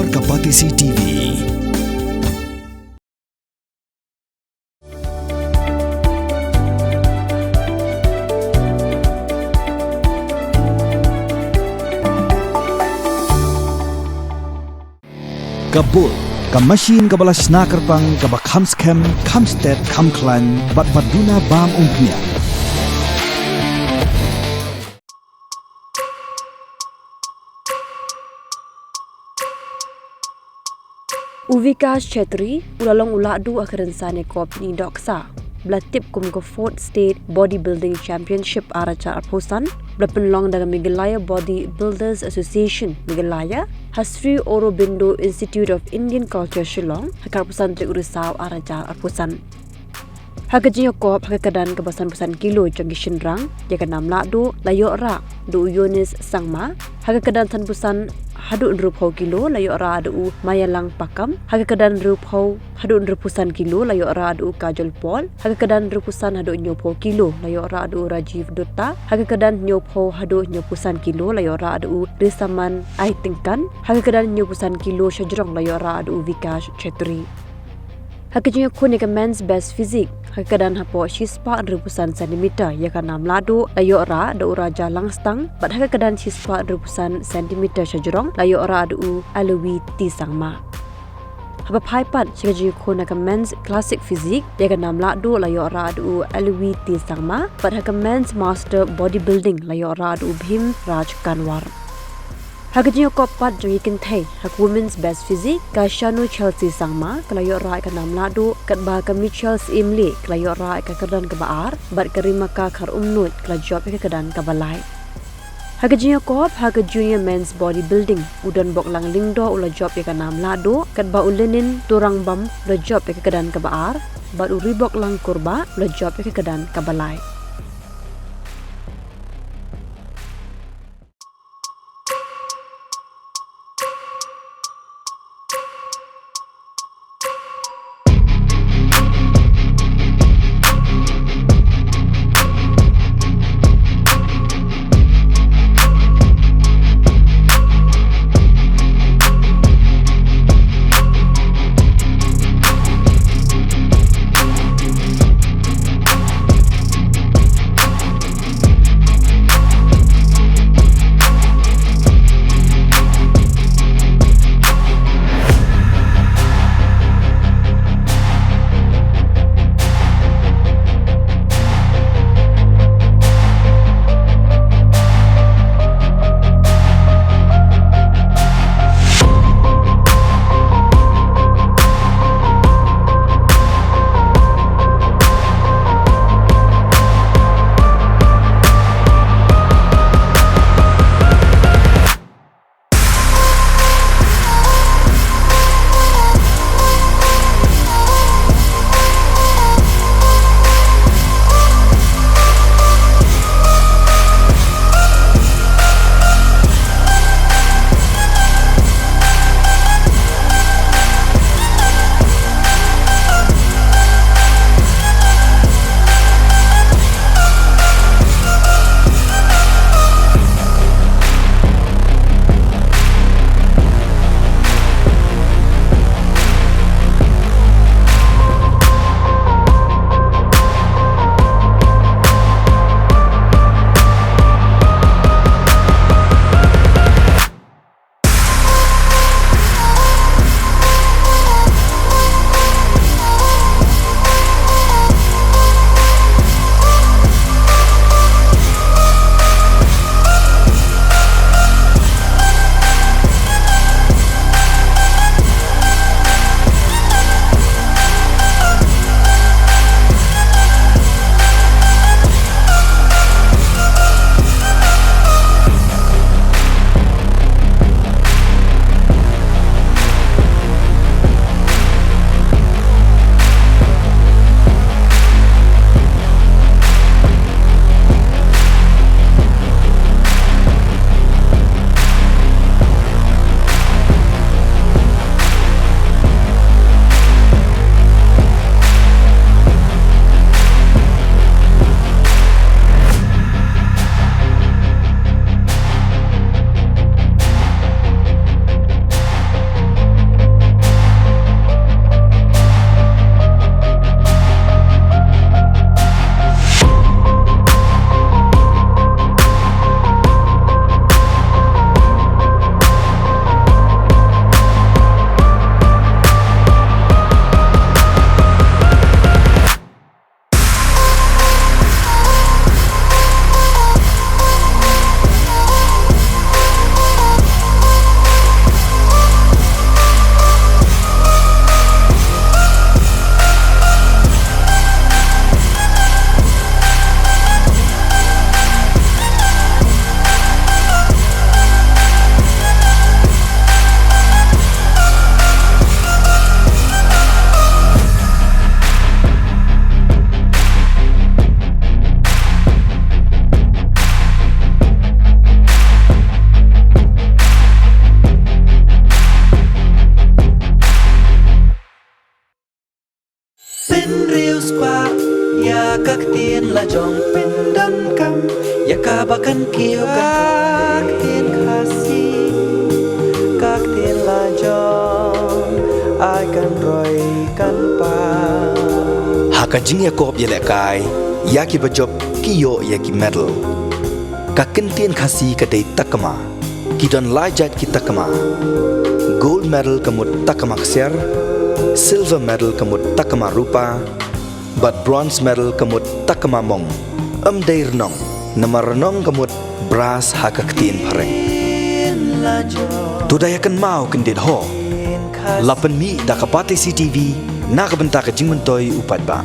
Explore Kapatisi TV. Kabul, Kamashin kabala snakerpang kabakhamskem, kamstet, kamklan, batbaduna bam umpnya. Vikash Chettri ulalong Lahduh akhirnya sane kop ni doksa. Belatip kum ke 4th State Bodybuilding Championship araca arposan, berpenlong dengan Meghalaya Bodybuilders Association Meghalaya, Hasri Aurobindo Institute of Indian Culture Shillong, hakar pusan trik urusaw araca arposan. Hagajinya kop hagadan kebasan pusan kilo janggi shinrang, jaka nam Lahduh layo ra, du Yunis Sangma, hagadan san pusan hadu nrupau kilo layo ra adu mayalang pakam, hagadan nrupau hadu nrupusan kilo layo ra adu Kajol Paul, hagadan nrupusan hadu nyopau kilo layo ra adu Rajiv Dutta, hagadan nyopau hadu nyopusan kilo layo ra adu Risaman Aitingkan, hagadan nyopusan kilo Shajrong layo ra adu Vikash Chettri. Hagajinya kun ke men's best physique, hagadan hapo shispa nrupusan sentimeter yaka nam Lahduh layo ra adu Raja Langstang, bat hagadan shispa nrupusan sentimeter Shajrong layo ra adu Alwi Tisangma. Haba paipat hagajinya kun ke men's classic physique yaka nam Lahduh layo ra adu Alwi Tisangma, bat haga men's master bodybuilding layo ra adu Bhim Raj Kanwar. Hagajinya kopat jangi kintay hak women's best physique ka Shanu Chelsea Sangma kelayo ra ka nam Lahduh kat ba ka Michels Imli kelayo ra ka kedan ka baar bat karima ka khar umnut kela job ka kedan ka balai. Hagajinya kop haga junior men's bodybuilding udan bok lang lingdo ula job ka nam Lahduh kat ba ulenin turang bam ula job ka kedan ka baar bat uri bok lang kurba ula job ka kedan ka balai. kak tien la jong pen dan kam ya kabakan kiu kak tien kasih kak tien la jong ai kan roi kan pa Hakajing ya kop yele kai yaki bajop kiyo yaki medal kakentien khasi kadai takama kidon lajat ki takama gold medal kamut takama kser silver medal kamut takama rupa but bronze medal kamut takama mong amdai renong nama renong kamut brass hakaktin pareng tudayakan mau kendit ho lapan mi dakapati CTV nakabentak jingmentoi upat ba